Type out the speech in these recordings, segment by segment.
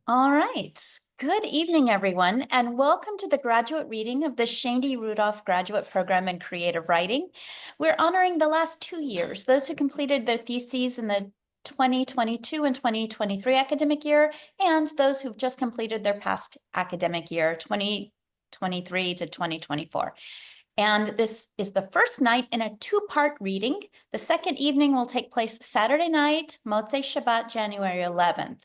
All right. Good evening, everyone, and welcome to the graduate reading of the Shaindy Rudoff Graduate Program in Creative Writing. We're honoring the last 2 years, those who completed their theses in the 2022 and 2023 academic year, and those who've just completed their past academic year, 2023 to 2024. And this is the first night in a two-part reading. The second evening will take place Saturday night, Motzei Shabbat, January 11th.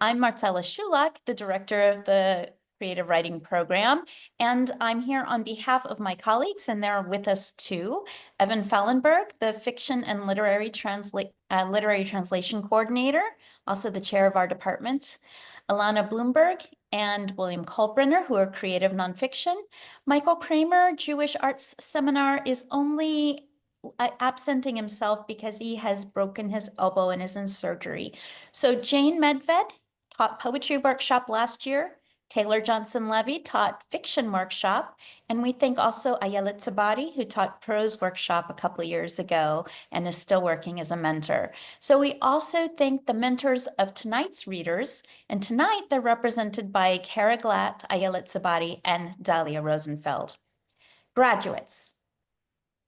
I'm Marcella Shulak, the director of the Creative Writing Program, and I'm here on behalf of my colleagues, and they're with us too. Evan Fallenberg, the Fiction and Literary Translation Coordinator, also the chair of our department. Alana Bloomberg and William Kolbrenner, who are creative nonfiction. Michael Kramer, Jewish Arts Seminar, is only absenting himself because he has broken his elbow and is in surgery. So Jane Medved taught poetry workshop last year. Taylor Johnson-Levy taught fiction workshop. And we thank also Ayelet Tzabari, who taught prose workshop a couple of years ago and is still working as a mentor. So we also thank the mentors of tonight's readers. And tonight they're represented by Kara Glatt, Ayelet Tzabari, and Dahlia Rosenfeld. Graduates,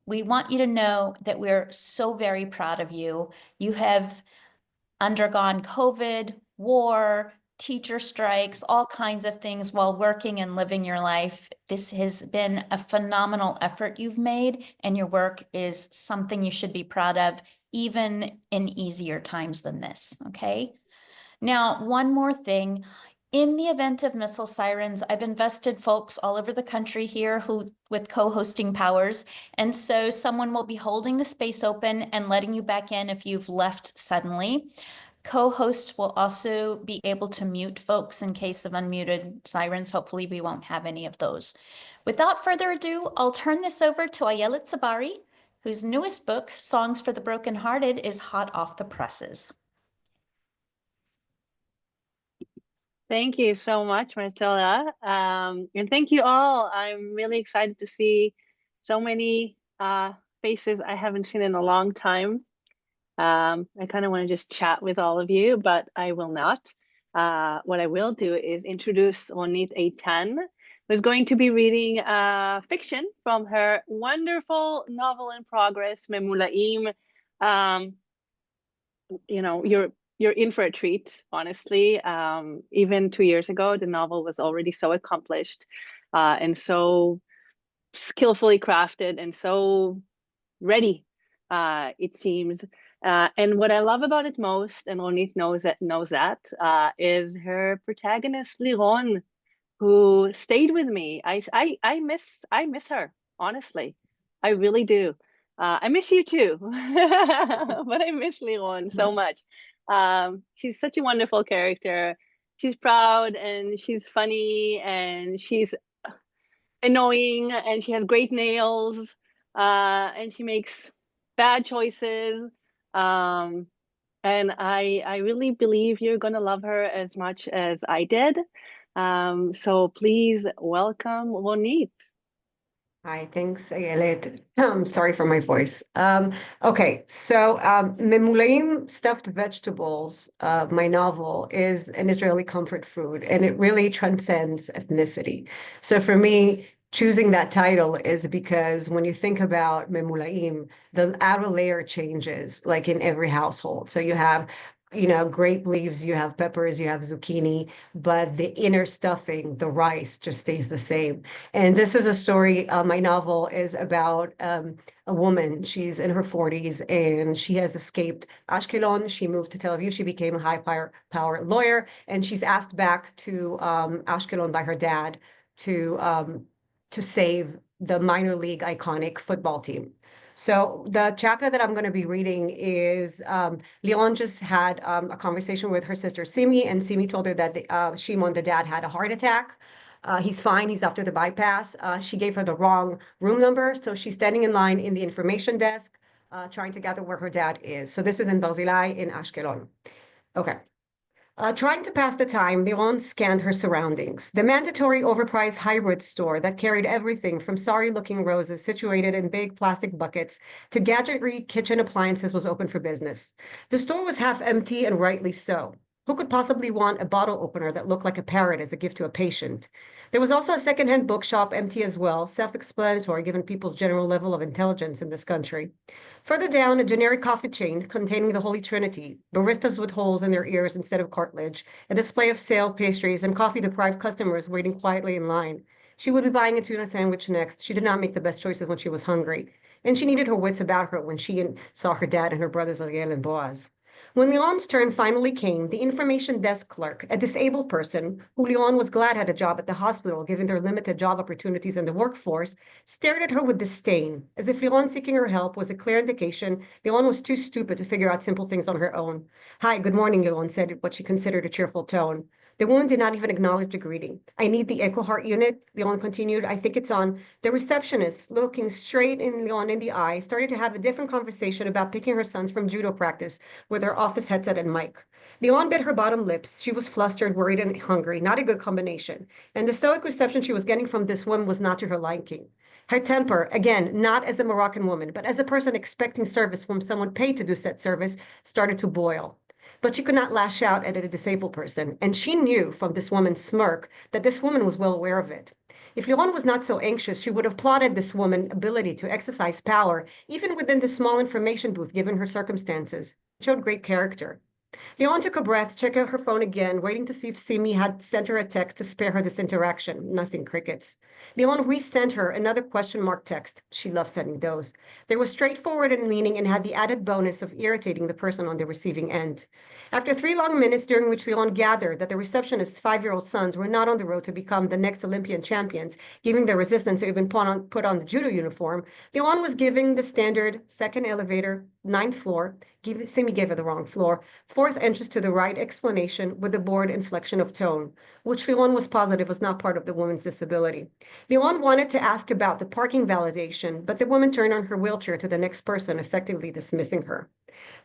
we want you to know that we're so very proud of you. You have undergone COVID, war, teacher strikes, all kinds of things while working and living your life. This has been a phenomenal effort you've made, and your work is something you should be proud of, even in easier times than this, okay? Now, one more thing. In the event of missile sirens, I've invested folks all over the country here who with co-hosting powers. And so someone will be holding the space open and letting you back in if you've left suddenly. Co-hosts will also be able to mute folks in case of unmuted sirens. Hopefully we won't have any of those. Without further ado, I'll turn this over to Ayelet Tzabari, whose newest book, Songs for the Brokenhearted, is hot off the presses. Thank you so much, Marcella. And thank you all. I'm really excited to see so many faces I haven't seen in a long time. I kind of want to just chat with all of you, but I will not. What I will do is introduce Ronit Eitan, who's going to be reading fiction from her wonderful novel in progress, Memulaim. You're in for a treat, honestly. Even 2 years ago, the novel was already so accomplished and so skillfully crafted and so ready, it seems. And what I love about it most, and Ronit knows that, is her protagonist Liron, who stayed with me. I miss her, honestly. I really do. I miss you too, but I miss Liron so much. She's such a wonderful character. She's proud and she's funny and she's annoying and she has great nails, and she makes bad choices. And I really believe you're gonna love her as much as I did. So please welcome Ronit. Hi, thanks, Ayelet. I'm sorry for my voice. Okay, so Memulaim stuffed vegetables, my novel, is an Israeli comfort food, and it really transcends ethnicity. So for me, choosing that title is because when you think about Memulaim, the outer layer changes, like in every household. So you have grape leaves, you have peppers, you have zucchini, but the inner stuffing, the rice, just stays the same. And this is a story, my novel is about a woman. She's in her 40s and she has escaped Ashkelon. She moved to Tel Aviv. She became a high-power lawyer, and she's asked back to Ashkelon by her dad to save the minor league iconic football team. So the chapter that I'm going to be reading is Leon just had a conversation with her sister Simi, and Simi told her that Shimon, the dad, had a heart attack. He's fine. He's after the bypass. She gave her the wrong room number, so she's standing in line in the information desk, trying to gather where her dad is. So this is in Barzilai in Ashkelon. Okay. Trying to pass the time, Liron scanned her surroundings. The mandatory overpriced hybrid store that carried everything from sorry-looking roses situated in big plastic buckets to gadgetry kitchen appliances was open for business. The store was half empty, and rightly so. Who could possibly want a bottle opener that looked like a parrot as a gift to a patient? There was also a secondhand bookshop empty as well, self-explanatory given people's general level of intelligence in this country. Further down, a generic coffee chain containing the Holy Trinity, baristas with holes in their ears instead of cartilage, a display of sale pastries, and coffee-deprived customers waiting quietly in line. She would be buying a tuna sandwich next. She did not make the best choices when she was hungry, and she needed her wits about her when she saw her dad and her brothers Ariel and Boaz. When Leon's turn finally came, the information desk clerk, a disabled person who Leon was glad had a job at the hospital given their limited job opportunities in the workforce, stared at her with disdain, as if Leon seeking her help was a clear indication Leon was too stupid to figure out simple things on her own. Hi, good morning, Leon said in what she considered a cheerful tone. The woman did not even acknowledge the greeting. I need the Echo Heart unit, Leon continued. I think it's on. The receptionist, looking straight in Leon in the eye, started to have a different conversation about picking her sons from judo practice with her office headset and mic. Leon bit her bottom lips. She was flustered, worried, and hungry. Not a good combination. And the stoic reception she was getting from this woman was not to her liking. Her temper, again, not as a Moroccan woman, but as a person expecting service from someone paid to do said service, started to boil. But she could not lash out at a disabled person, and she knew from this woman's smirk that this woman was well aware of it. If Leon was not so anxious, she would have applauded this woman's ability to exercise power, even within the small information booth given her circumstances. It showed great character. Leon took a breath, checked out her phone again, waiting to see if Simi had sent her a text to spare her this interaction. Nothing, crickets. Leon resent her another question mark text. She loved sending those. They were straightforward in meaning and had the added bonus of irritating the person on the receiving end. After 3 long minutes during which Leon gathered that the receptionist's 5-year-old sons were not on the road to become the next Olympian champions, giving their resistance or even put on the judo uniform, Leon was giving the standard second elevator, 9th floor, Simi gave her the wrong floor, 4th entrance to the right explanation with a bored inflection of tone, which Leon was positive was not part of the woman's disability. Leon wanted to ask about the parking validation, but the woman turned on her wheelchair to the next person, effectively dismissing her.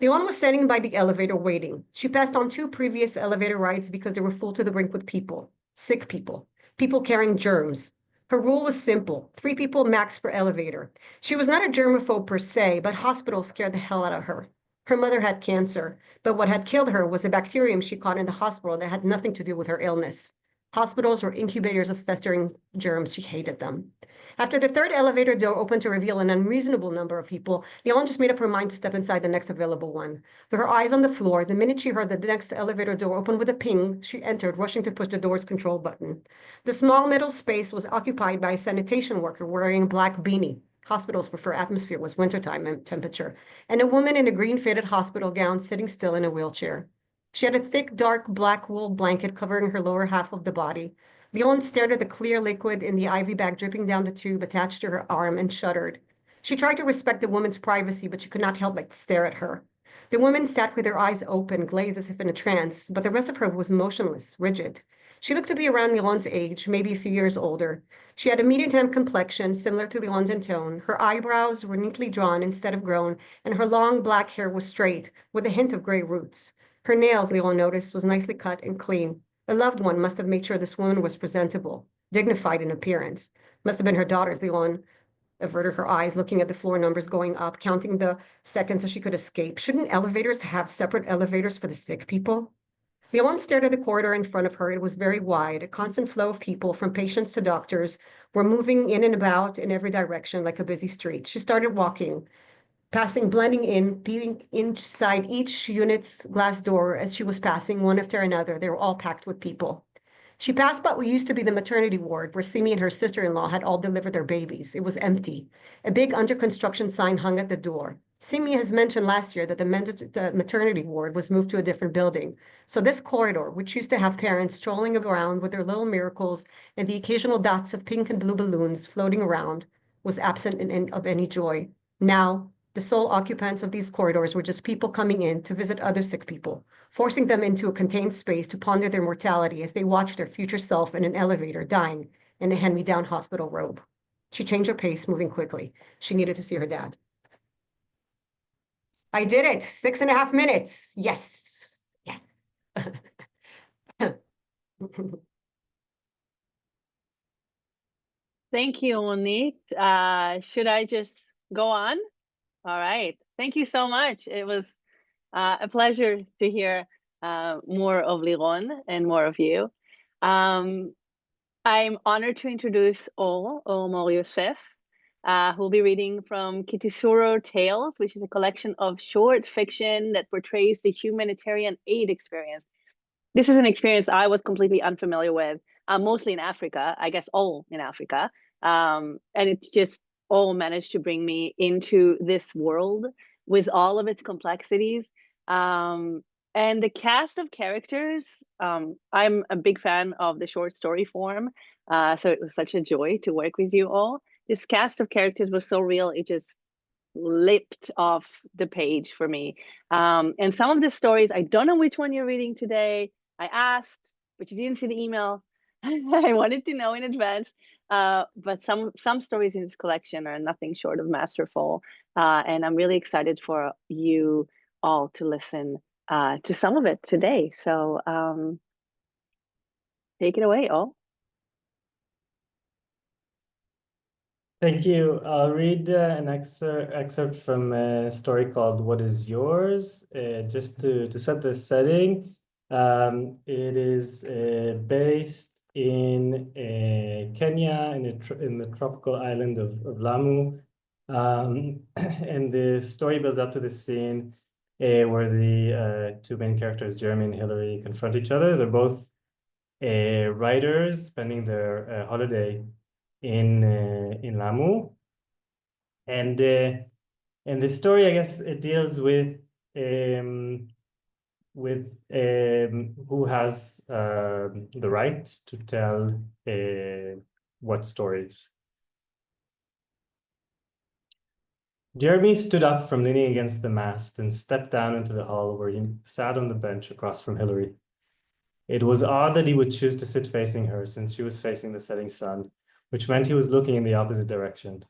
Leon was standing by the elevator waiting. She passed on 2 previous elevator rides because they were full to the brink with people, sick people, people carrying germs. Her rule was simple, 3 people max per elevator. She was not a germaphobe per se, but hospitals scared the hell out of her. Her mother had cancer, but what had killed her was a bacterium she caught in the hospital that had nothing to do with her illness. Hospitals were incubators of festering germs. She hated them. After the 3rd elevator door opened to reveal an unreasonable number of people, Leon just made up her mind to step inside the next available one. With her eyes on the floor, the minute she heard that the next elevator door opened with a ping, she entered, rushing to push the door's control button. The small middle space was occupied by a sanitation worker wearing a black beanie. Hospitals prefer atmosphere was wintertime and temperature, and a woman in a green faded hospital gown sitting still in a wheelchair. She had a thick, dark, black wool blanket covering her lower half of the body. Leon stared at the clear liquid in the IV bag dripping down the tube attached to her arm and shuddered. She tried to respect the woman's privacy, but she could not help but stare at her. The woman sat with her eyes open, glazed as if in a trance, but the rest of her was motionless, rigid. She looked to be around Leon's age, maybe a few years older. She had a medium-temp complexion, similar to Leon's in tone. Her eyebrows were neatly drawn instead of grown, and her long black hair was straight, with a hint of gray roots. Her nails, Leon noticed, was nicely cut and clean. A loved one must have made sure this woman was presentable, dignified in appearance. Must have been her daughters, Leon averted her eyes, looking at the floor numbers going up, counting the seconds so she could escape. Shouldn't elevators have separate elevators for the sick people? Leon stared at the corridor in front of her. It was very wide. A constant flow of people, from patients to doctors, were moving in and about in every direction like a busy street. She started walking, passing, blending in, being inside each unit's glass door as she was passing, one after another. They were all packed with people. She passed by what used to be the maternity ward, where Simi and her sister-in-law had all delivered their babies. It was empty. A big under construction sign hung at the door. Simi has mentioned last year that the maternity ward was moved to a different building. So this corridor, which used to have parents strolling around with their little miracles and the occasional dots of pink and blue balloons floating around, was absent of any joy. Now, the sole occupants of these corridors were just people coming in to visit other sick people, forcing them into a contained space to ponder their mortality as they watched their future self in an elevator dying in a hand-me-down hospital robe. She changed her pace, moving quickly. She needed to see her dad. I did it. 6.5 minutes. Yes. Yes. Thank you, Ronit. Should I just go on? All right. Thank you so much. It was a pleasure to hear more of Liron and more of you. I'm honored to introduce Or Mor Yosef, who'll be reading from Kitisuro Tales, which is a collection of short fiction that portrays the humanitarian aid experience. This is an experience I was completely unfamiliar with, mostly in Africa, I guess all in Africa. And it just all managed to bring me into this world with all of its complexities. And the cast of characters, I'm a big fan of the short story form. So it was such a joy to work with you all. This cast of characters was so real, it just leapt off the page for me. And some of the stories, I don't know which one you're reading today. I asked, but you didn't see the email. I wanted to know in advance. But some stories in this collection are nothing short of masterful. And I'm really excited for you all to listen to some of it today. So take it away, all. Thank you. I'll read an excerpt from a story called What Is Yours? Just to set the setting. It is based in Kenya, in the tropical island of Lamu. And the story builds up to the scene where the two main characters, Jeremy and Hillary, confront each other. They're both writers spending their holiday in Lamu, and the story, I guess, it deals with who has the right to tell what stories. Jeremy stood up from leaning against the mast and stepped down into the hall where he sat on the bench across from Hillary. It was odd that he would choose to sit facing her since she was facing the setting sun, which meant he was looking in the opposite direction.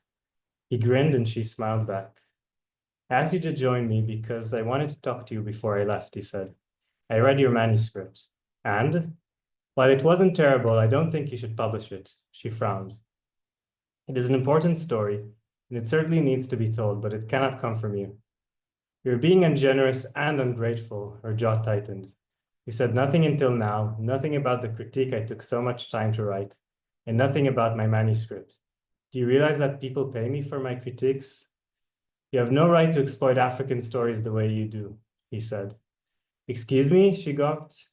He grinned and she smiled back. I asked you to join me because I wanted to talk to you before I left, he said. I read your manuscript. And? While it wasn't terrible, I don't think you should publish it, she frowned. It is an important story, and it certainly needs to be told, but it cannot come from you. You're being ungenerous and ungrateful, her jaw tightened. You said nothing until now, nothing about the critique I took so much time to write, and nothing about my manuscript. Do you realize that people pay me for my critiques? You have no right to exploit African stories the way you do, he said. Excuse me, she gawked.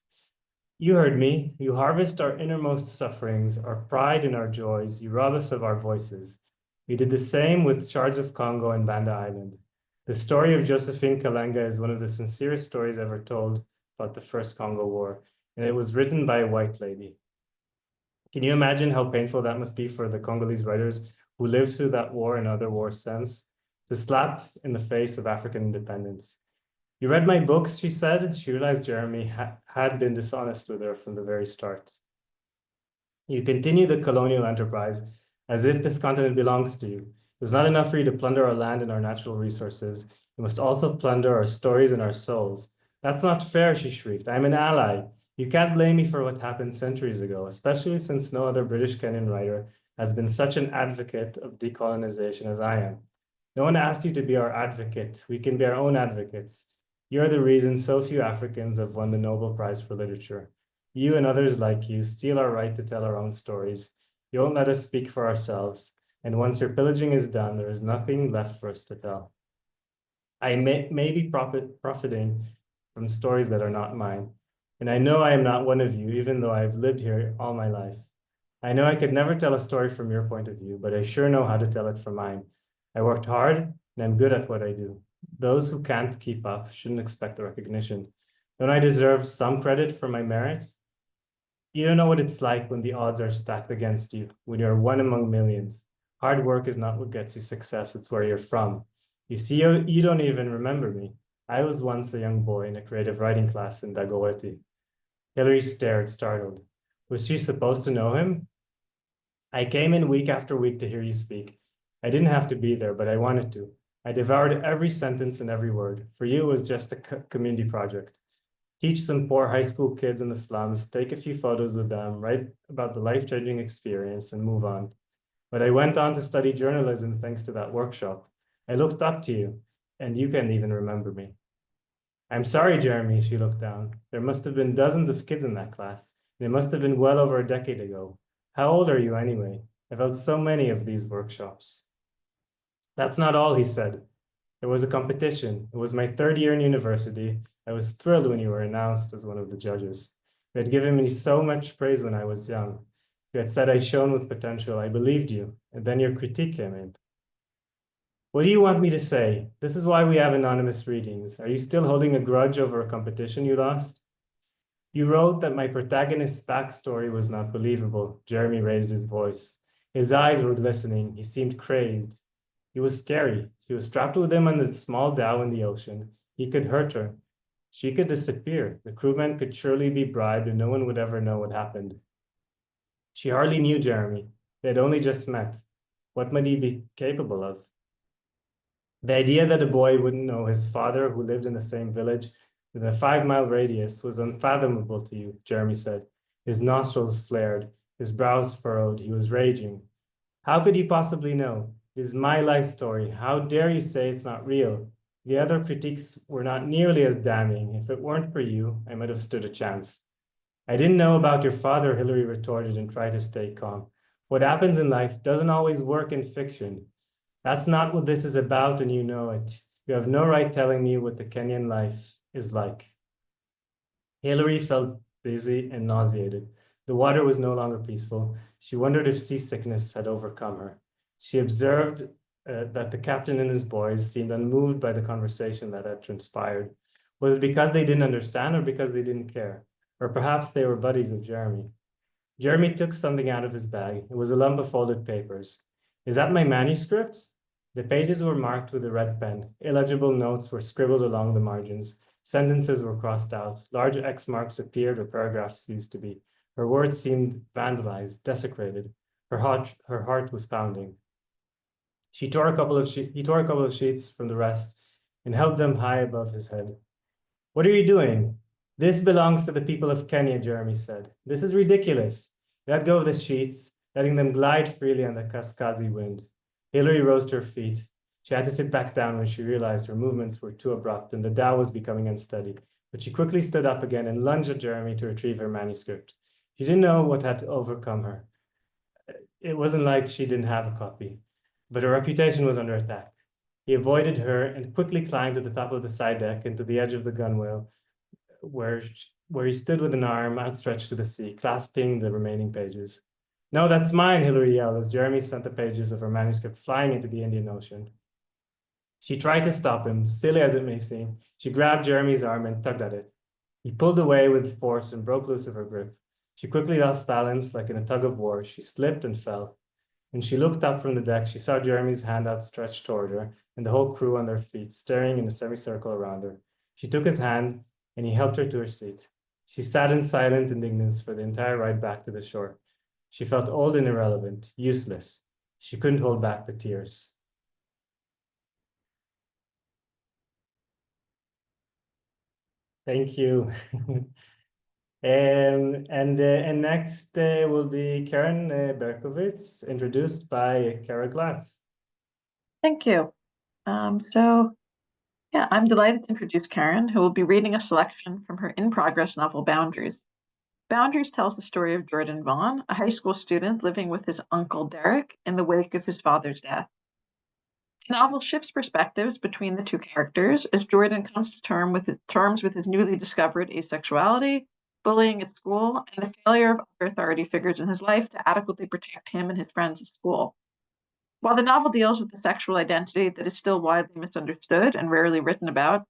You heard me. You harvest our innermost sufferings, our pride and our joys. You rob us of our voices. We did the same with Shards of Congo and Banda Island. The story of Josephine Kalenga is one of the sincerest stories ever told about the First Congo War, and it was written by a white lady. Can you imagine how painful that must be for the Congolese writers who lived through that war and other wars since? The slap in the face of African independence. You read my books, she said. She realized Jeremy had been dishonest with her from the very start. You continue the colonial enterprise as if this continent belongs to you. It was not enough for you to plunder our land and our natural resources. You must also plunder our stories and our souls. That's not fair, she shrieked. I'm an ally. You can't blame me for what happened centuries ago, especially since no other British Kenyan writer has been such an advocate of decolonization as I am. No one asked you to be our advocate. We can be our own advocates. You're the reason so few Africans have won the Nobel Prize for Literature. You and others like you steal our right to tell our own stories. You won't let us speak for ourselves. And once your pillaging is done, there is nothing left for us to tell. I may be profiting from stories that are not mine. And I know I am not one of you, even though I've lived here all my life. I know I could never tell a story from your point of view, but I sure know how to tell it from mine. I worked hard, and I'm good at what I do. Those who can't keep up shouldn't expect the recognition. Don't I deserve some credit for my merit? You don't know what it's like when the odds are stacked against you, when you're one among millions. Hard work is not what gets you success, it's where you're from. You see, you don't even remember me. I was once a young boy in a creative writing class in Dagoretti. Hillary stared, startled. Was she supposed to know him? I came in week after week to hear you speak. I didn't have to be there, but I wanted to. I devoured every sentence and every word. For you, it was just a community project. Teach some poor high school kids in the slums, take a few photos with them, write about the life-changing experience, and move on. But I went on to study journalism thanks to that workshop. I looked up to you, and you can't even remember me. I'm sorry, Jeremy, she looked down. There must have been dozens of kids in that class. It must have been well over a decade ago. How old are you anyway? I've held so many of these workshops. That's not all, he said. There was a competition. It was my third year in university. I was thrilled when you were announced as one of the judges. You had given me so much praise when I was young. You had said I shone with potential. I believed you. And then your critique came in. What do you want me to say? This is why we have anonymous readings. Are you still holding a grudge over a competition you lost? You wrote that my protagonist's backstory was not believable. Jeremy raised his voice. His eyes were glistening. He seemed crazed. He was scary. She was trapped with him on a small dhow in the ocean. He could hurt her. She could disappear. The crewmen could surely be bribed and no one would ever know what happened. She hardly knew Jeremy. They had only just met. What might he be capable of? The idea that a boy wouldn't know his father, who lived in the same village within a 5-mile radius, was unfathomable to you, Jeremy said. His nostrils flared, his brows furrowed, he was raging. How could you possibly know? It is my life story. How dare you say it's not real? The other critiques were not nearly as damning. If it weren't for you, I might have stood a chance. I didn't know about your father, Hillary retorted and tried to stay calm. What happens in life doesn't always work in fiction. That's not what this is about, and you know it. You have no right telling me what the Kenyan life is like. Hillary felt dizzy and nauseated. The water was no longer peaceful. She wondered if seasickness had overcome her. She observed that the captain and his boys seemed unmoved by the conversation that had transpired. Was it because they didn't understand or because they didn't care? Or perhaps they were buddies of Jeremy. Jeremy took something out of his bag. It was a lump of folded papers. Is that my manuscript? The pages were marked with a red pen. Illegible notes were scribbled along the margins. Sentences were crossed out. Large X marks appeared where paragraphs used to be. Her words seemed vandalized, desecrated. Her heart was pounding. He tore a couple of sheets from the rest and held them high above his head. What are you doing? This belongs to the people of Kenya, Jeremy said. This is ridiculous. Let go of the sheets, letting them glide freely on the Kaskazi wind. Hillary rose to her feet. She had to sit back down when she realized her movements were too abrupt and the dhow was becoming unsteady. But she quickly stood up again and lunged at Jeremy to retrieve her manuscript. She didn't know what had to overcome her. It wasn't like she didn't have a copy, but her reputation was under attack. He avoided her and quickly climbed to the top of the side deck and to the edge of the gunwale, where he stood with an arm outstretched to the sea, clasping the remaining pages. No, that's mine, Hillary yelled as Jeremy sent the pages of her manuscript flying into the Indian Ocean. She tried to stop him, silly as it may seem. She grabbed Jeremy's arm and tugged at it. He pulled away with force and broke loose of her grip. She quickly lost balance like in a tug of war. She slipped and fell. When she looked up from the deck, she saw Jeremy's hand outstretched toward her and the whole crew on their feet, staring in a semicircle around her. She took his hand and he helped her to her seat. She sat in silent indignance for the entire ride back to the shore. She felt old and irrelevant, useless. She couldn't hold back the tears. Thank you. And next will be Keren Berkovitz, introduced by Kara Glass. Thank you. I'm delighted to introduce Keren, who will be reading a selection from her in-progress novel, Boundaries. Boundaries tells the story of Jordan Vaughn, a high school student living with his uncle Derek in the wake of his father's death. The novel shifts perspectives between the two characters as Jordan comes to terms with his newly discovered asexuality, bullying at school, and the failure of other authority figures in his life to adequately protect him and his friends at school. While the novel deals with a sexual identity that is still widely misunderstood and rarely written about, at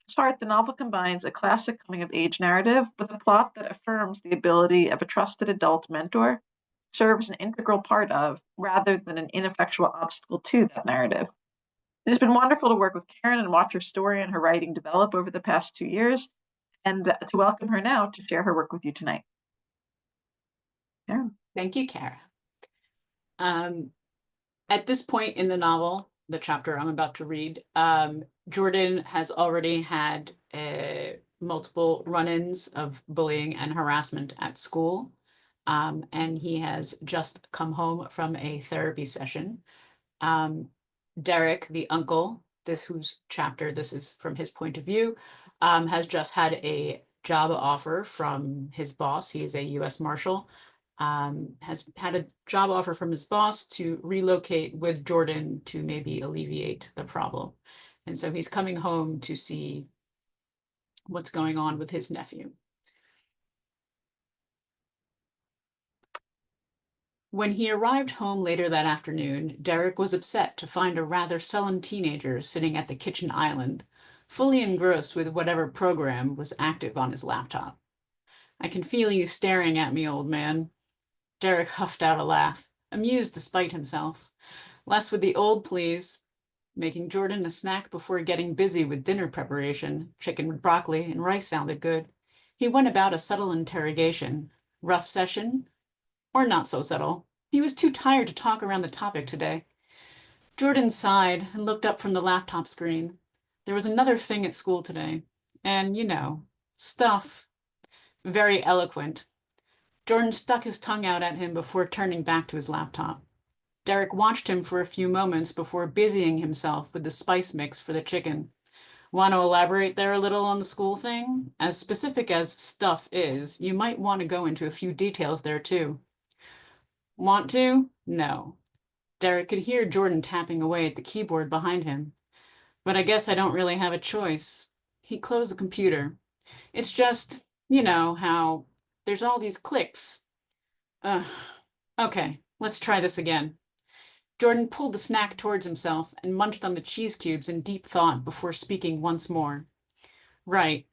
its heart, the novel combines a classic coming-of-age narrative with a plot that affirms the ability of a trusted adult mentor to serve as an integral part of, rather than an ineffectual obstacle to, that narrative. It has been wonderful to work with Keren and watch her story and her writing develop over the past 2 years, and to welcome her now to share her work with you tonight. Keren. Thank you, Kara. At this point in the novel, the chapter I'm about to read, Jordan has already had multiple run-ins of bullying and harassment at school, and he has just come home from a therapy session. Derek, the uncle, whose chapter this is from his point of view, has just had a job offer from his boss. He is a U.S. Marshal. Has had a job offer from his boss to relocate with Jordan to maybe alleviate the problem. And so he's coming home to see what's going on with his nephew. When he arrived home later that afternoon, Derek was upset to find a rather sullen teenager sitting at the kitchen island, fully engrossed with whatever program was active on his laptop. "I can feel you staring at me, old man." Derek huffed out a laugh, amused despite himself. "Less with the old, please." Making Jordan a snack before getting busy with dinner preparation, chicken with broccoli and rice sounded good. He went about a subtle interrogation. Rough session? Or not so subtle. He was too tired to talk around the topic today. Jordan sighed and looked up from the laptop screen. There was another thing at school today. And, stuff. Very eloquent. Jordan stuck his tongue out at him before turning back to his laptop. Derek watched him for a few moments before busying himself with the spice mix for the chicken. "Want to elaborate there a little on the school thing? As specific as stuff is, you might want to go into a few details there too." "Want to? No." Derek could hear Jordan tapping away at the keyboard behind him. "But I guess I don't really have a choice." He closed the computer. "It's just, how there's all these clicks." Okay, let's try this again." Jordan pulled the snack towards himself and munched on the cheese cubes in deep thought before speaking once more. "Right.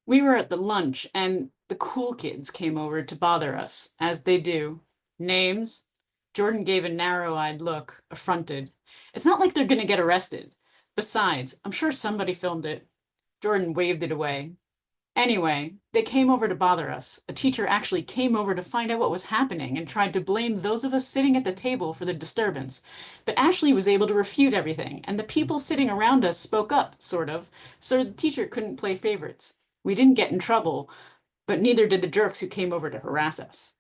We were at the lunch and the cool kids came over to bother us, as they do. Names?" Jordan gave a narrow-eyed look, affronted. "It's not like they're going to get arrested. Besides, I'm sure somebody filmed it." Jordan waved it away. "Anyway, they came over to bother us. A teacher actually came over to find out what was happening and tried to blame those of us sitting at the table for the disturbance. But Ashley was able to refute everything, and the people sitting around us spoke up, sort of, so the teacher couldn't play favorites. We didn't get in trouble, but neither did the jerks who came over to harass us.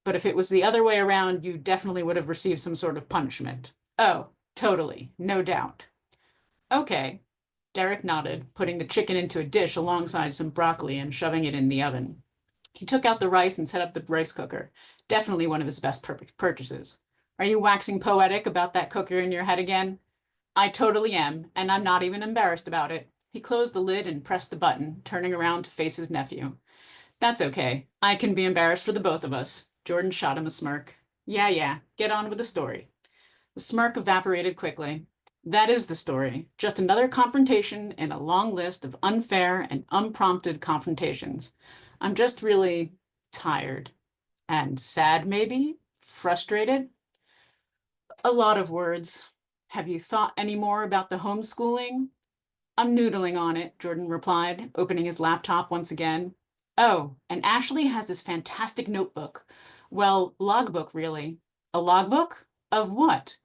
But if it was the other way around, you definitely would have received some sort of punishment." "Oh, totally, no doubt." "Okay." Derek nodded, putting the chicken into a dish alongside some broccoli and shoving it in the oven. He took out the rice and set up the rice cooker. Definitely one of his best purchases. "Are you waxing poetic about that cooker in your head again?" "I totally am, and I'm not even embarrassed about it." He closed the lid and pressed the button, turning around to face his nephew. "That's okay. I can be embarrassed for the both of us." Jordan shot him a smirk. Yeah, get on with the story." The smirk evaporated quickly. "That is the story. Just another confrontation in a long list of unfair and unprompted confrontations. I'm just really tired. And sad, maybe? Frustrated? A lot of words. Have you thought any more about the homeschooling?" "I'm noodling on it," Jordan replied, opening his laptop once again. "Oh, and Ashley has this fantastic notebook. Well, logbook, really." "A logbook? Of what?"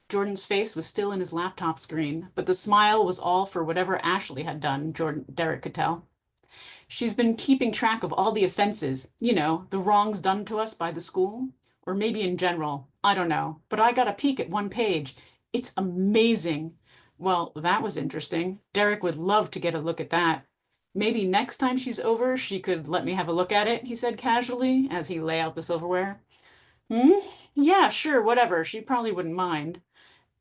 Jordan's face was still in his laptop screen, but the smile was all for whatever Ashley had done, Derek could tell. "She's been keeping track of all the offenses, the wrongs done to us by the school. Or maybe in general, I don't know. But I got a peek at one page. It's amazing." "Well, that was interesting. Derek would love to get a look at that." "Maybe next time she's over, she could let me have a look at it," he said casually, as he lay out the silverware. Yeah, sure, whatever. She probably wouldn't mind."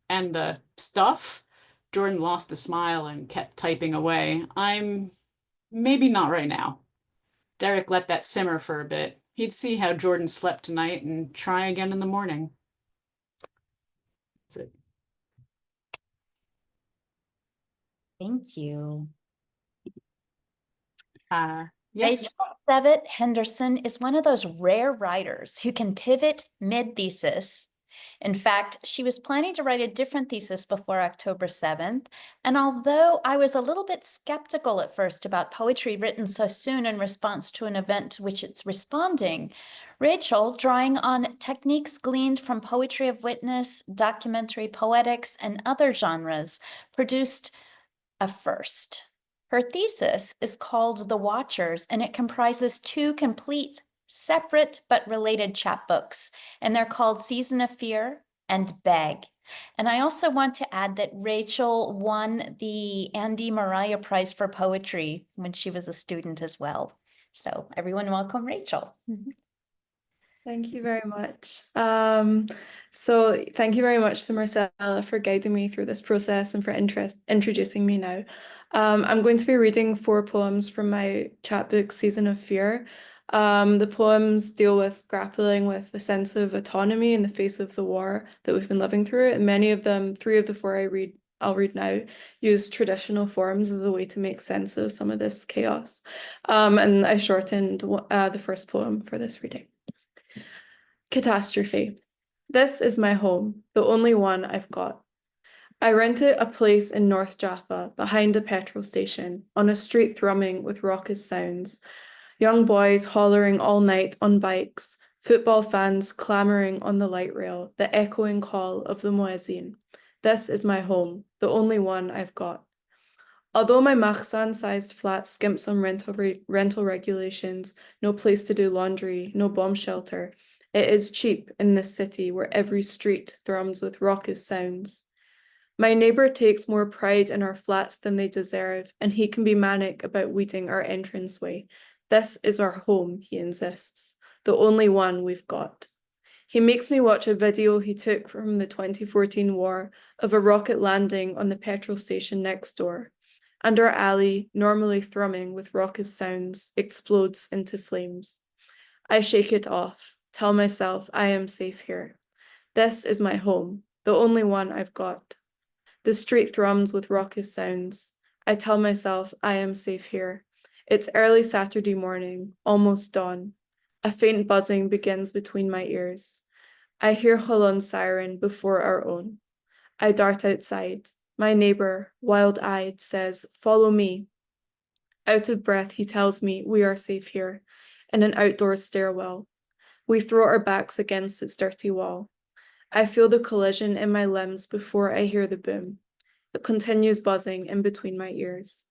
"And the stuff?" Jordan lost the smile and kept typing away. Maybe not right now." Derek let that simmer for a bit. He'd see how Jordan slept tonight and try again in the morning. That's it. Thank you. Yes. Sevitt Henderson is one of those rare writers who can pivot mid-thesis. In fact, she was planning to write a different thesis before October 7th, and although I was a little bit skeptical at first about poetry written so soon in response to an event to which it's responding, Rachel, drawing on techniques gleaned from poetry of witness, documentary poetics, and other genres, produced a first. Her thesis is called The Watchers, and it comprises 2 complete, separate but related chapbooks, and they're called Season of Fear and Beg. And I also want to add that Rachel won the Andy Mariah Prize for Poetry when she was a student as well. So everyone welcome Rachel. Thank you very much. So thank you very much to Marcella for guiding me through this process and for introducing me now. I'm going to be reading 4 poems from my chapbook, Season of Fear. The poems deal with grappling with a sense of autonomy in the face of the war that we've been living through. And many of them, 3 of the 4 I'll read now, use traditional forms as a way to make sense of some of this chaos. And I shortened the first poem for this reading. Catastrophe. This is my home, the only one I've got. I rented a place in North Jaffa behind a petrol station on a street thrumming with raucous sounds. Young boys hollering all night on bikes, football fans clamoring on the light rail, the echoing call of the muezzin. This is my home, the only one I've got. Although my Machsan-sized flat skimps on rental regulations, no place to do laundry, no bomb shelter, it is cheap in this city where every street thrums with raucous sounds. My neighbour takes more pride in our flats than they deserve, and he can be manic about weeding our entranceway. This is our home, he insists, the only one we've got. He makes me watch a video he took from the 2014 war of a rocket landing on the petrol station next door, and our alley, normally thrumming with raucous sounds, explodes into flames. I shake it off, tell myself I am safe here. This is my home, the only one I've got. The street thrums with raucous sounds. I tell myself I am safe here. It's early Saturday morning, almost dawn. A faint buzzing begins between my ears. I hear Holland's siren before our own. I dart outside. My neighbour, wild-eyed, says, "Follow me." Out of breath, he tells me we are safe here, in an outdoor stairwell. We throw our backs against its dirty wall. I feel the collision in my limbs before I hear the boom. It continues buzzing in between my ears.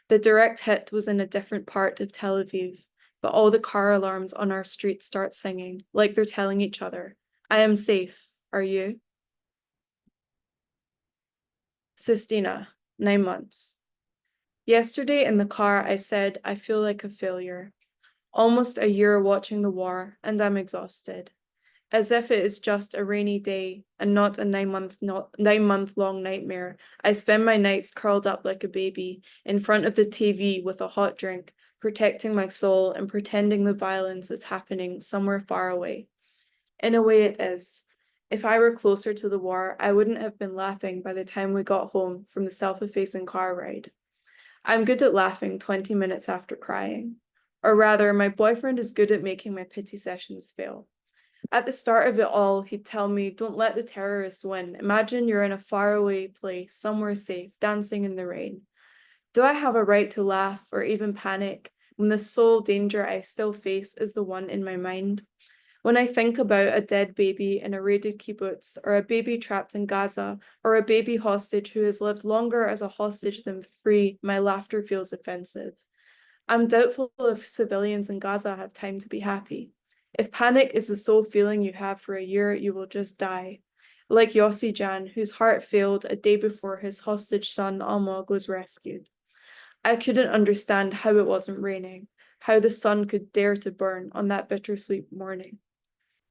The direct hit was in a different part of Tel Aviv, but all the car alarms on our street start singing, like they're telling each other, "I am safe, are you?" Sistina, 9 months. Yesterday in the car, I said, I feel like a failure. Almost a year watching the war, and I'm exhausted. As if it is just a rainy day and not a 9-month-long nightmare, I spend my nights curled up like a baby in front of the TV with a hot drink, protecting my soul and pretending the violence is happening somewhere far away. In a way it is. If I were closer to the war, I wouldn't have been laughing by the time we got home from the self-effacing car ride. I'm good at laughing 20 minutes after crying. Or rather, my boyfriend is good at making my pity sessions fail. At the start of it all, he'd tell me, "Don't let the terrorists win. Imagine you're in a faraway place, somewhere safe, dancing in the rain." Do I have a right to laugh or even panic when the sole danger I still face is the one in my mind? When I think about a dead baby in a raided kibbutz, or a baby trapped in Gaza, or a baby hostage who has lived longer as a hostage than free, my laughter feels offensive. I'm doubtful if civilians in Gaza have time to be happy. If panic is the sole feeling you have for a year, you will just die. Like Yossi Jan, whose heart failed a day before his hostage son Almog was rescued. I couldn't understand how it wasn't raining, how the sun could dare to burn on that bittersweet morning.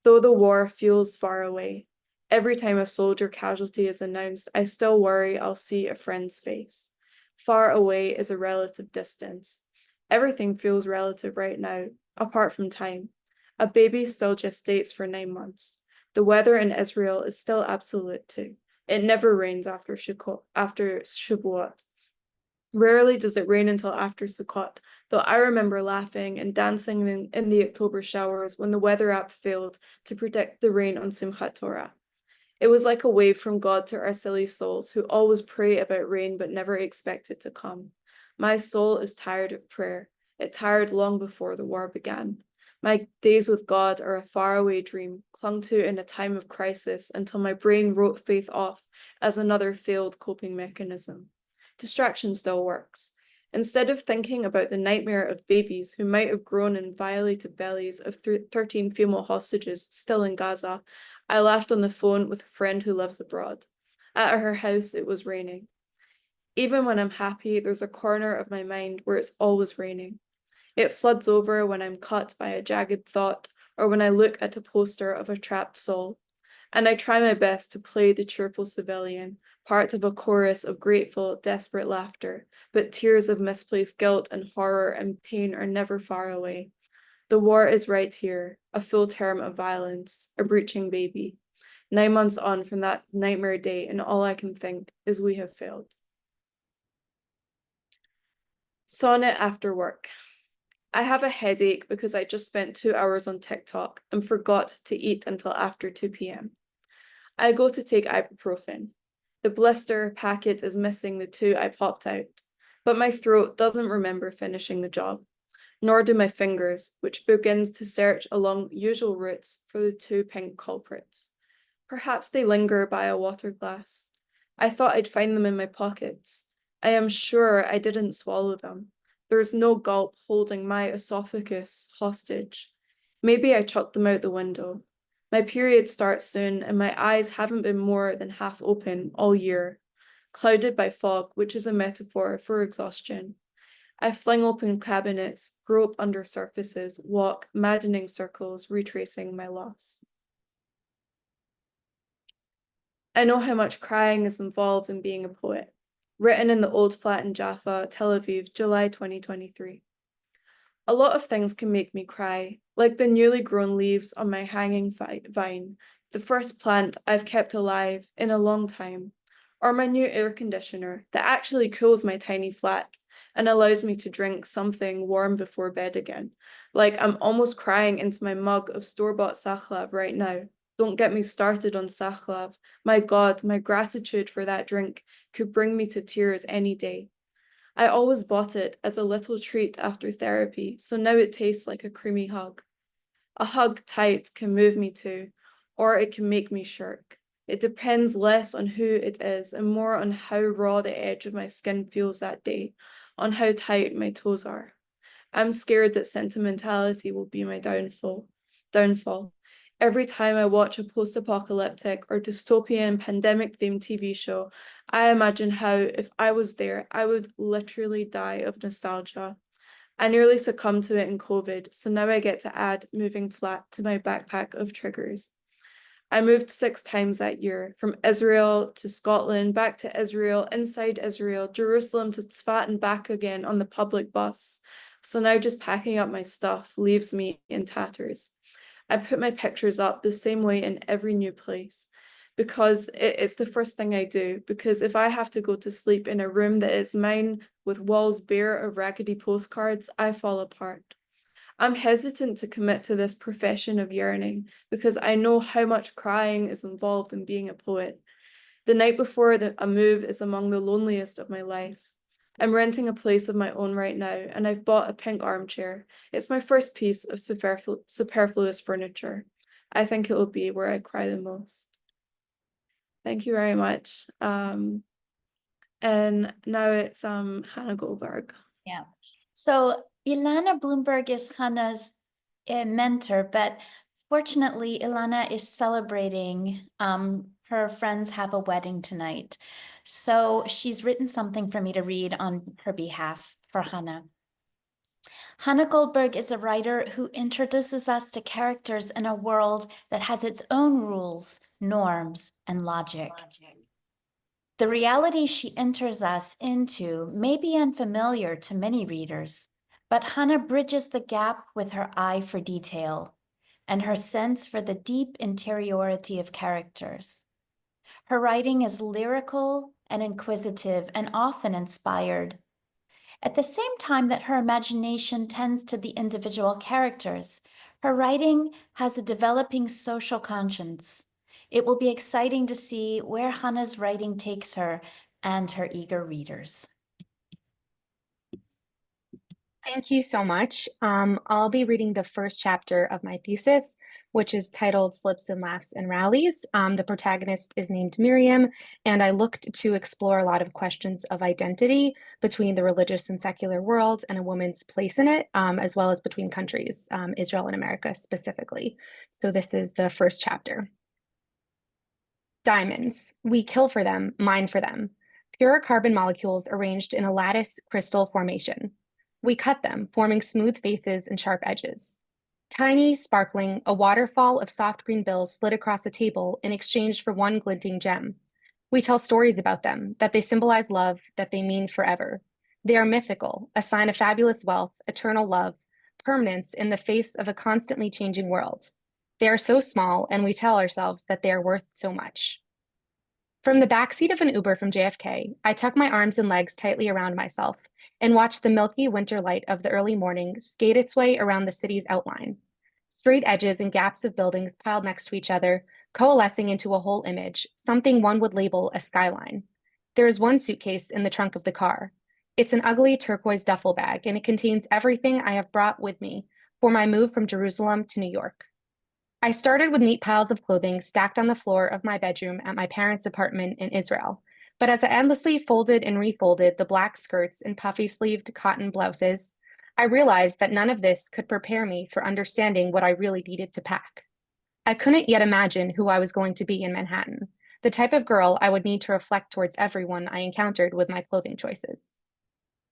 Though the war feels far away, every time a soldier casualty is announced, I still worry I'll see a friend's face. Far away is a relative distance. Everything feels relative right now, apart from time. A baby still gestates for 9 months. The weather in Israel is still absolute too. It never rains after Shavuot. Rarely does it rain until after Sukkot, though I remember laughing and dancing in the October showers when the weather app failed to predict the rain on Simchat Torah. It was like a wave from God to our silly souls who always pray about rain but never expect it to come. My soul is tired of prayer. It tired long before the war began. My days with God are a faraway dream, clung to in a time of crisis until my brain wrote faith off as another failed coping mechanism. Distraction still works. Instead of thinking about the nightmare of babies who might have grown in violated bellies of 13 female hostages still in Gaza, I laughed on the phone with a friend who lives abroad. At her house, it was raining. Even when I'm happy, there's a corner of my mind where it's always raining. It floods over when I'm cut by a jagged thought or when I look at a poster of a trapped soul. And I try my best to play the cheerful civilian, part of a chorus of grateful, desperate laughter, but tears of misplaced guilt and horror and pain are never far away. The war is right here, a full term of violence, a breaching baby. 9 months on from that nightmare day, and all I can think is we have failed. Sonnet after work. I have a headache because I just spent 2 hours on TikTok and forgot to eat until after 2 p.m. I go to take ibuprofen. The blister packet is missing the 2 I popped out, but my throat doesn't remember finishing the job, nor do my fingers, which begins to search along usual routes for the 2 pink culprits. Perhaps they linger by a water glass. I thought I'd find them in my pockets. I am sure I didn't swallow them. There's no gulp holding my esophagus hostage. Maybe I chucked them out the window. My period starts soon, and my eyes haven't been more than half open all year, clouded by fog, which is a metaphor for exhaustion. I fling open cabinets, grope under surfaces, walk maddening circles, retracing my loss. I know how much crying is involved in being a poet. Written in the old flat in Jaffa, Tel Aviv, July 2023. A lot of things can make me cry, like the newly grown leaves on my hanging vine, the first plant I've kept alive in a long time, or my new air conditioner that actually cools my tiny flat and allows me to drink something warm before bed again, like I'm almost crying into my mug of store-bought Sachlav right now. Don't get me started on Sachlav. My God, my gratitude for that drink could bring me to tears any day. I always bought it as a little treat after therapy, so now it tastes like a creamy hug. A hug tight can move me too, or it can make me shirk. It depends less on who it is and more on how raw the edge of my skin feels that day, on how tight my toes are. I'm scared that sentimentality will be my downfall. Every time I watch a post-apocalyptic or dystopian pandemic-themed TV show, I imagine how, if I was there, I would literally die of nostalgia. I nearly succumbed to it in COVID, so now I get to add moving flat to my backpack of triggers. I moved 6 times that year, from Israel to Scotland, back to Israel, inside Israel, Jerusalem to Tzfat and back again on the public bus. So now just packing up my stuff leaves me in tatters. I put my pictures up the same way in every new place because it's the first thing I do, because if I have to go to sleep in a room that is mine with walls bare of raggedy postcards, I fall apart. I'm hesitant to commit to this profession of yearning because I know how much crying is involved in being a poet. The night before a move is among the loneliest of my life. I'm renting a place of my own right now, and I've bought a pink armchair. It's my first piece of superfluous furniture. I think it will be where I cry the most. Thank you very much. And now it's Chana Goldberg. Yeah. So Ilana Bloomberg is Chana's mentor, but fortunately, Ilana is celebrating. Her friends have a wedding tonight. So she's written something for me to read on her behalf for Chana. Chana Goldberg is a writer who introduces us to characters in a world that has its own rules, norms, and logic. The reality she enters us into may be unfamiliar to many readers, but Chana bridges the gap with her eye for detail and her sense for the deep interiority of characters. Her writing is lyrical and inquisitive and often inspired. At the same time that her imagination tends to the individual characters, her writing has a developing social conscience. It will be exciting to see where Chana's writing takes her and her eager readers. Thank you so much. I'll be reading the first chapter of my thesis, which is titled Slips and Laughs and Rallies. The protagonist is named Miriam, and I looked to explore a lot of questions of identity between the religious and secular world and a woman's place in it, as well as between countries, Israel and America specifically. So this is the first chapter. Diamonds. We kill for them, mine for them. Pure carbon molecules arranged in a lattice crystal formation. We cut them, forming smooth faces and sharp edges. Tiny, sparkling, a waterfall of soft green bills slid across a table in exchange for one glinting gem. We tell stories about them, that they symbolize love, that they mean forever. They are mythical, a sign of fabulous wealth, eternal love, permanence in the face of a constantly changing world. They are so small, and we tell ourselves that they are worth so much. From the backseat of an Uber from JFK, I tuck my arms and legs tightly around myself and watch the milky winter light of the early morning skate its way around the city's outline. Straight edges and gaps of buildings piled next to each other, coalescing into a whole image, something one would label a skyline. There is one suitcase in the trunk of the car. It's an ugly turquoise duffel bag, and it contains everything I have brought with me for my move from Jerusalem to New York. I started with neat piles of clothing stacked on the floor of my bedroom at my parents' apartment in Israel. But as I endlessly folded and refolded the black skirts and puffy-sleeved cotton blouses, I realized that none of this could prepare me for understanding what I really needed to pack. I couldn't yet imagine who I was going to be in Manhattan, the type of girl I would need to reflect towards everyone I encountered with my clothing choices.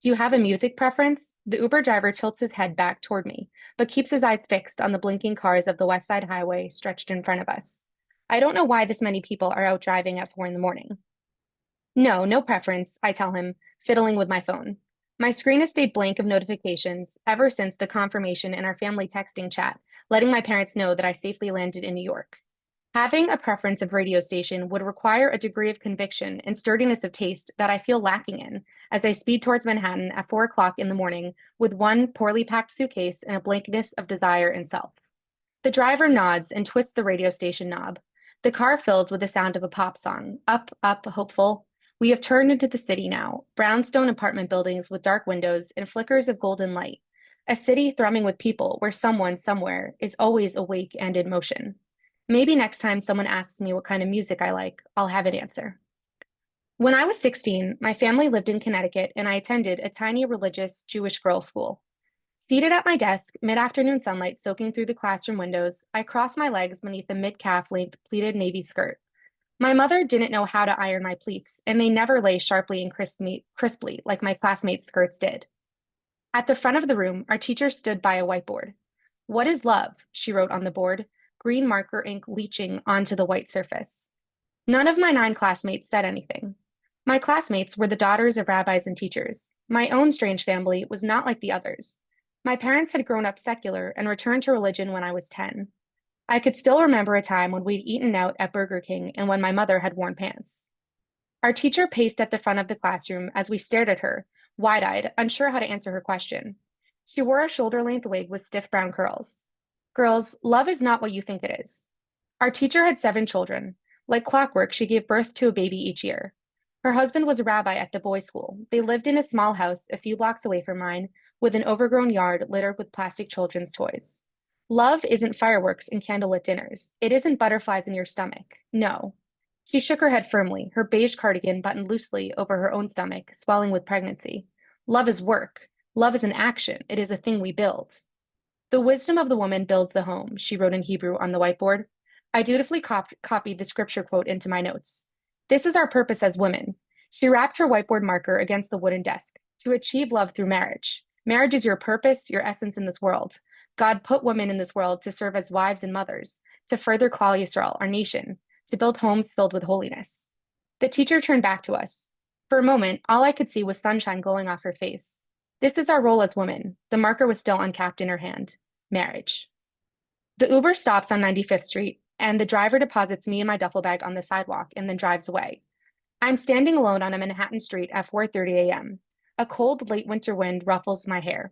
Do you have a music preference? The Uber driver tilts his head back toward me, but keeps his eyes fixed on the blinking cars of the West Side Highway stretched in front of us. I don't know why this many people are out driving at 4 a.m. No preference, I tell him, fiddling with my phone. My screen has stayed blank of notifications ever since the confirmation in our family texting chat, letting my parents know that I safely landed in New York. Having a preference of radio station would require a degree of conviction and sturdiness of taste that I feel lacking in as I speed towards Manhattan at 4 o'clock in the morning with one poorly packed suitcase and a blankness of desire and self. The driver nods and twits the radio station knob. The car fills with the sound of a pop song. Up, hopeful. We have turned into the city now, brownstone apartment buildings with dark windows and flickers of golden light. A city thrumming with people where someone somewhere is always awake and in motion. Maybe next time someone asks me what kind of music I like, I'll have an answer. When I was 16, my family lived in Connecticut and I attended a tiny religious Jewish girls' school. Seated at my desk, mid-afternoon sunlight soaking through the classroom windows, I crossed my legs beneath the mid-calf length pleated navy skirt. My mother didn't know how to iron my pleats, and they never lay sharply and crisply like my classmates' skirts did. At the front of the room, our teacher stood by a whiteboard. "What is love?" she wrote on the board, green marker ink leaching onto the white surface. None of my 9 classmates said anything. My classmates were the daughters of rabbis and teachers. My own strange family was not like the others. My parents had grown up secular and returned to religion when I was 10. I could still remember a time when we'd eaten out at Burger King and when my mother had worn pants. Our teacher paced at the front of the classroom as we stared at her, wide-eyed, unsure how to answer her question. She wore a shoulder-length wig with stiff brown curls. "Girls, love is not what you think it is." Our teacher had 7 children. Like clockwork, she gave birth to a baby each year. Her husband was a rabbi at the boys' school. They lived in a small house a few blocks away from mine, with an overgrown yard littered with plastic children's toys. Love isn't fireworks and candlelit dinners. It isn't butterflies in your stomach. No. She shook her head firmly, her beige cardigan buttoned loosely over her own stomach, swelling with pregnancy. Love is work. Love is an action. It is a thing we build. "The wisdom of the woman builds the home," she wrote in Hebrew on the whiteboard. I dutifully copied the scripture quote into my notes. "This is our purpose as women." She wrapped her whiteboard marker against the wooden desk. "To achieve love through marriage. Marriage is your purpose, your essence in this world. God put women in this world to serve as wives and mothers, to further Klal Yisrael, our nation, to build homes filled with holiness." The teacher turned back to us. For a moment, all I could see was sunshine glowing off her face. This is our role as women. The marker was still uncapped in her hand. Marriage. The Uber stops on 95th Street, and the driver deposits me and my duffel bag on the sidewalk and then drives away. I'm standing alone on a Manhattan street at 4:30 a.m. A cold, late winter wind ruffles my hair.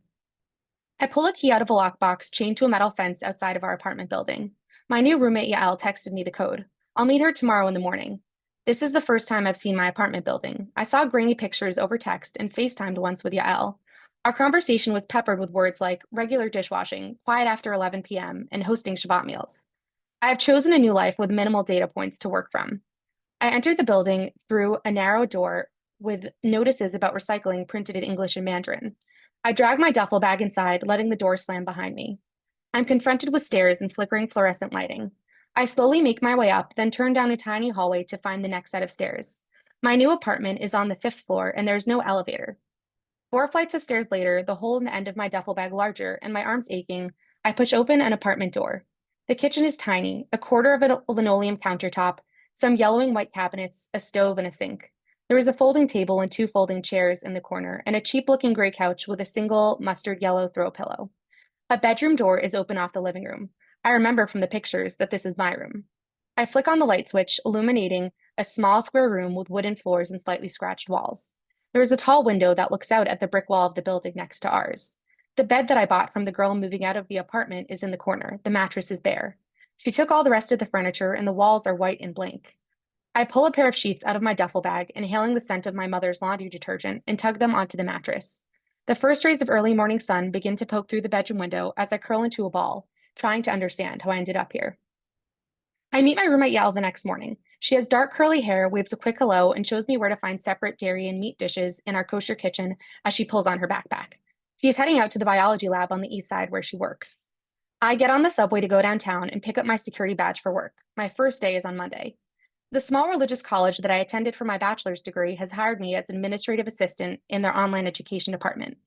I pull a key out of a lockbox chained to a metal fence outside of our apartment building. My new roommate, Yael, texted me the code. I'll meet her tomorrow in the morning. This is the first time I've seen my apartment building. I saw grainy pictures over text and FaceTimed once with Yael. Our conversation was peppered with words like regular dishwashing, quiet after 11 p.m., and hosting Shabbat meals. I have chosen a new life with minimal data points to work from. I entered the building through a narrow door with notices about recycling printed in English and Mandarin. I drag my duffel bag inside, letting the door slam behind me. I'm confronted with stairs and flickering fluorescent lighting. I slowly make my way up, then turn down a tiny hallway to find the next set of stairs. My new apartment is on the 5th floor, and there's no elevator. 4 flights of stairs later, the hole in the end of my duffel bag larger, and my arms aching, I push open an apartment door. The kitchen is tiny, a quarter of a linoleum countertop, some yellowing white cabinets, a stove, and a sink. There is a folding table and 2 folding chairs in the corner, and a cheap-looking gray couch with a single mustard yellow throw pillow. A bedroom door is open off the living room. I remember from the pictures that this is my room. I flick on the light switch, illuminating a small square room with wooden floors and slightly scratched walls. There is a tall window that looks out at the brick wall of the building next to ours. The bed that I bought from the girl moving out of the apartment is in the corner. The mattress is there. She took all the rest of the furniture, and the walls are white and blank. I pull a pair of sheets out of my duffel bag, inhaling the scent of my mother's laundry detergent, and tug them onto the mattress. The first rays of early morning sun begin to poke through the bedroom window as I curl into a ball, trying to understand how I ended up here. I meet my roommate Yael the next morning. She has dark curly hair, waves a quick hello, and shows me where to find separate dairy and meat dishes in our kosher kitchen as she pulls on her backpack. She is heading out to the biology lab on the east side where she works. I get on the subway to go downtown and pick up my security badge for work. My first day is on Monday. The small religious college that I attended for my bachelor's degree has hired me as an administrative assistant in their online education department.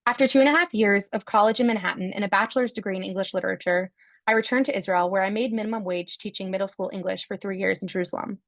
After 2.5 years of college in Manhattan and a bachelor's degree in English literature, I returned to Israel, where I made minimum wage teaching middle school English for 3 years in Jerusalem.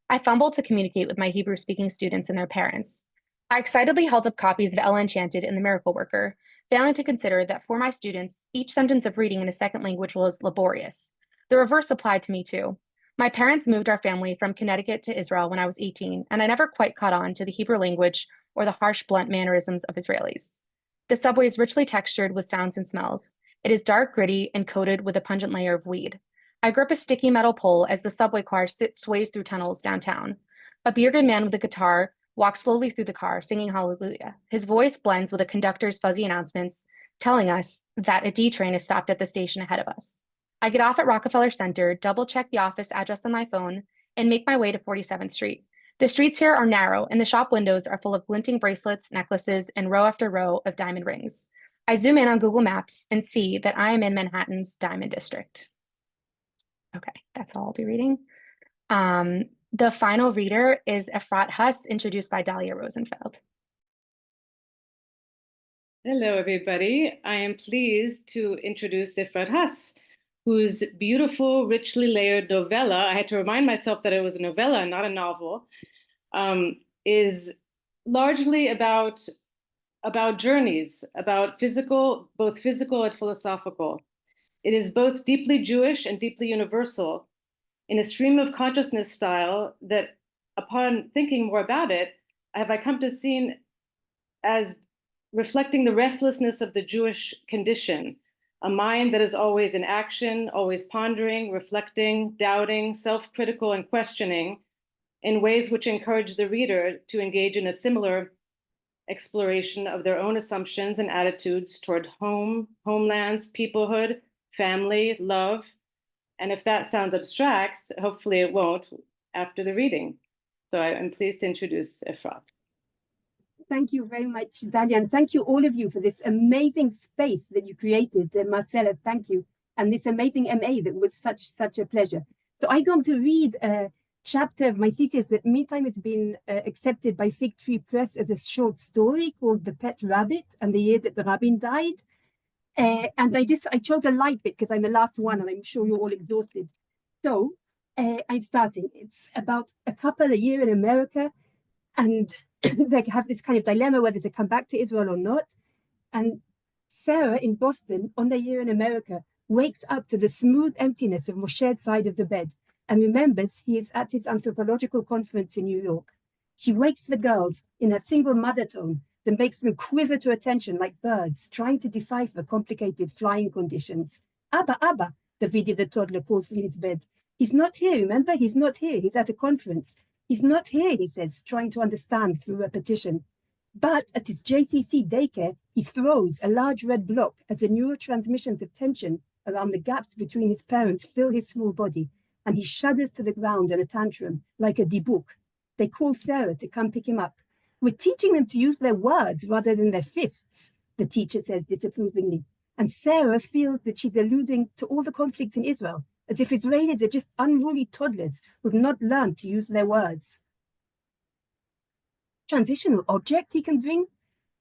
I fumbled to communicate with my Hebrew-speaking students and their parents. I excitedly held up copies of Ella Enchanted and The Miracle Worker, failing to consider that for my students, each sentence of reading in a second language was laborious. The reverse applied to me too. My parents moved our family from Connecticut to Israel when I was 18, and I never quite caught on to the Hebrew language or the harsh, blunt mannerisms of Israelis. The subway is richly textured with sounds and smells. It is dark, gritty, and coated with a pungent layer of weed. I grip a sticky metal pole as the subway car sways through tunnels downtown. A bearded man with a guitar walks slowly through the car, singing Hallelujah. His voice blends with a conductor's fuzzy announcements, telling us that a D train is stopped at the station ahead of us. I get off at Rockefeller Center, double-check the office address on my phone, and make my way to 47th Street. The streets here are narrow, and the shop windows are full of glinting bracelets, necklaces, and row after row of diamond rings. I zoom in on Google Maps and see that I am in Manhattan's Diamond District. Okay, that's all I'll be reading. The final reader is Ephrat Huss, introduced by Dahlia Rosenfeld. Hello, everybody. I am pleased to introduce Ephrat Huss, whose beautiful, richly layered novella, I had to remind myself that it was a novella, not a novel, is largely about journeys, about both physical and philosophical. It is both deeply Jewish and deeply universal in a stream of consciousness style that, upon thinking more about it, have I come to see as reflecting the restlessness of the Jewish condition, a mind that is always in action, always pondering, reflecting, doubting, self-critical, and questioning in ways which encourage the reader to engage in a similar exploration of their own assumptions and attitudes toward home, homelands, peoplehood, family, love. And if that sounds abstract, hopefully it won't after the reading. So I'm pleased to introduce Ephrat. Thank you very much, Dahlia, and thank you all of you for this amazing space that you created. Marcella, thank you. And this amazing MA that was such a pleasure. So I'm going to read a chapter of my thesis that meantime has been accepted by Fig Tree Press as a short story called The Pet Rabbit and the Year That the Rabbin Died. And I chose a light bit because I'm the last one and I'm sure you're all exhausted. So I'm starting. It's about a couple a year in America, and they have this kind of dilemma whether to come back to Israel or not. And Sarah in Boston, on their year in America, wakes up to the smooth emptiness of Moshe's side of the bed and remembers he is at his anthropological conference in New York. She wakes the girls in her single mother tone that makes them quiver to attention like birds, trying to decipher complicated flying conditions. Abba, Abba, Davidi the toddler calls from his bed. He's not here, remember? He's not here. He's at a conference. He's not here, he says, trying to understand through repetition. But at his JCC daycare, he throws a large red block as the neurotransmissions of tension around the gaps between his parents fill his small body, and he shudders to the ground in a tantrum, like a dibuk. They call Sarah to come pick him up. We're teaching them to use their words rather than their fists, the teacher says disapprovingly. And Sarah feels that she's alluding to all the conflicts in Israel, as if Israelis are just unruly toddlers who've not learned to use their words. Transitional object he can bring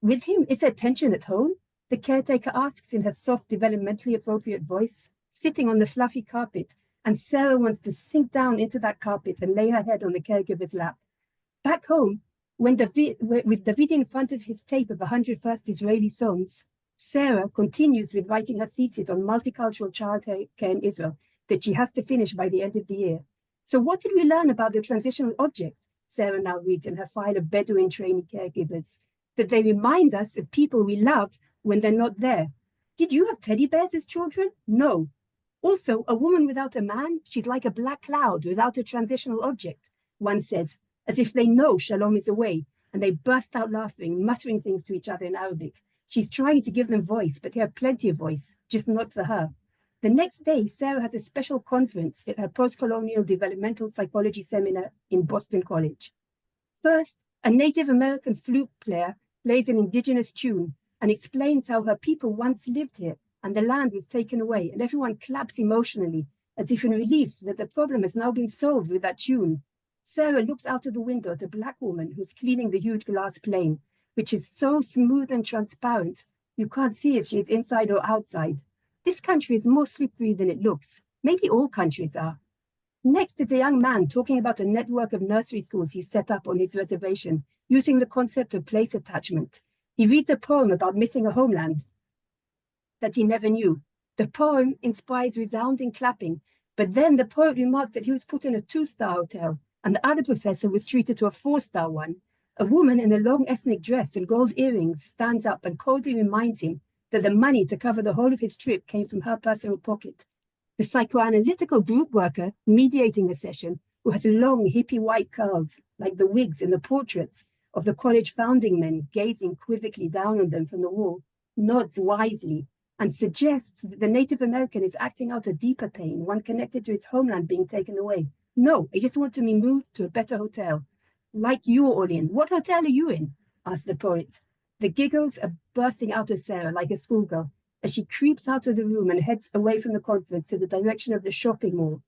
with him? Is there tension at home? The caretaker asks in her soft, developmentally appropriate voice, sitting on the fluffy carpet, and Sarah wants to sink down into that carpet and lay her head on the caregiver's lap. Back home, with David in front of his tape of 100 first Israeli songs, Sarah continues with writing her thesis on multicultural childcare in Israel that she has to finish by the end of the year. So what did we learn about the transitional object? Sarah now reads in her file of Bedouin trainee caregivers, that they remind us of people we love when they're not there. Did you have teddy bears as children? No. Also, a woman without a man, she's like a black cloud without a transitional object, one says, as if they know Shalom is away, and they burst out laughing, muttering things to each other in Arabic. She's trying to give them voice, but they have plenty of voice, just not for her. The next day, Sarah has a special conference at her post-colonial developmental psychology seminar in Boston College. First, a Native American flute player plays an indigenous tune and explains how her people once lived here and the land was taken away, and everyone claps emotionally, as if in relief that the problem has now been solved with that tune. Sarah looks out of the window at a black woman who's cleaning the huge glass plane, which is so smooth and transparent, you can't see if she's inside or outside. This country is more slippery than it looks. Maybe all countries are. Next is a young man talking about a network of nursery schools he's set up on his reservation, using the concept of place attachment. He reads a poem about missing a homeland that he never knew. The poem inspires resounding clapping, but then the poet remarks that he was put in a 2-star hotel, and the other professor was treated to a 4-star one. A woman in a long ethnic dress and gold earrings stands up and coldly reminds him that the money to cover the whole of his trip came from her personal pocket. The psychoanalytical group worker mediating the session, who has long hippie white curls, like the wigs in the portraits of the college founding men gazing quizzically down on them from the wall, nods wisely and suggests that the Native American is acting out a deeper pain, one connected to his homeland being taken away. No, I just want to be moved to a better hotel. Like you're all in. What hotel are you in? Asked the poet. The giggles are bursting out of Sarah like a schoolgirl as she creeps out of the room and heads away from the conference to the direction of the shopping mall.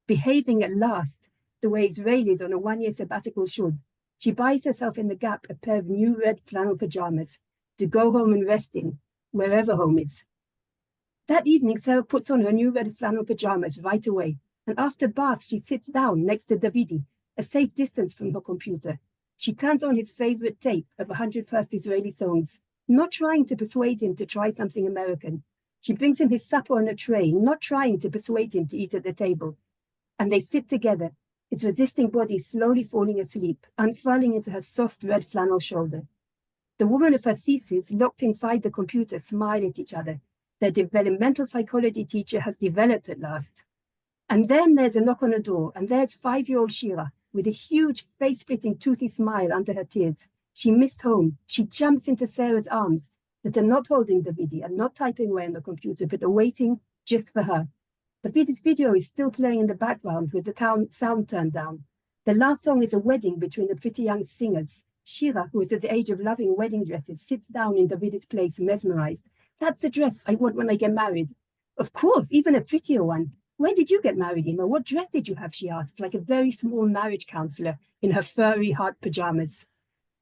Behaving at last the way Israelis on a 1-year sabbatical should, she buys herself in the Gap a pair of new red flannel pajamas to go home and rest in, wherever home is. That evening, Sarah puts on her new red flannel pajamas right away, and after bath, she sits down next to Davidi, a safe distance from her computer. She turns on his favorite tape of 100 first Israeli songs, not trying to persuade him to try something American. She brings him his supper on a tray, not trying to persuade him to eat at the table. And they sit together, his resisting body slowly falling asleep, unfurling into her soft red flannel shoulder. The woman of her thesis, locked inside the computer, smile at each other. Their developmental psychology teacher has developed at last. And then there's a knock on the door, and there's 5-year-old Shira, with a huge face-splitting toothy smile under her tears. She missed home. She jumps into Sarah's arms that are not holding Davidi and not typing away on the computer, but are waiting just for her. Davidi's video is still playing in the background with the sound turned down. The last song is a wedding between the pretty young singers. Shira, who is at the age of loving wedding dresses, sits down in Davidi's place, mesmerized. That's the dress I want when I get married. Of course, even a prettier one. Where did you get married, Emma? What dress did you have? She asked, like a very small marriage counselor in her furry heart pajamas.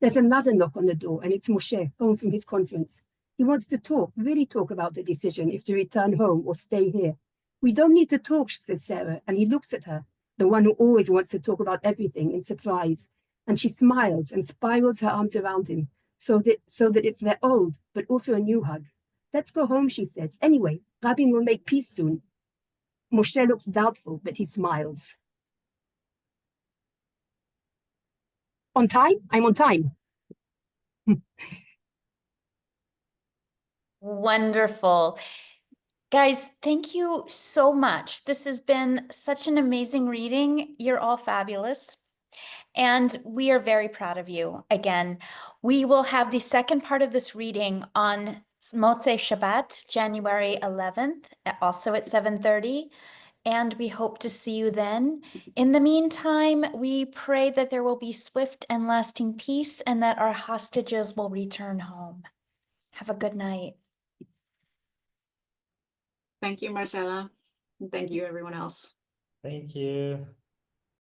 There's another knock on the door, and it's Moshe, home from his conference. He wants to talk, really talk about the decision if to return home or stay here. We don't need to talk, says Sarah, and he looks at her, the one who always wants to talk about everything, in surprise. And she smiles and spirals her arms around him, so that it's their old, but also a new hug. Let's go home, she says. Anyway, Rabin will make peace soon. Moshe looks doubtful, but he smiles. On time? I'm on time. Wonderful. Guys, thank you so much. This has been such an amazing reading. You're all fabulous. And we are very proud of you. Again, we will have the second part of this reading on Motzei Shabbat, January 11th, also at 7:30. And we hope to see you then. In the meantime, we pray that there will be swift and lasting peace and that our hostages will return home. Have a good night. Thank you, Marcela. And thank you, everyone else. Thank you.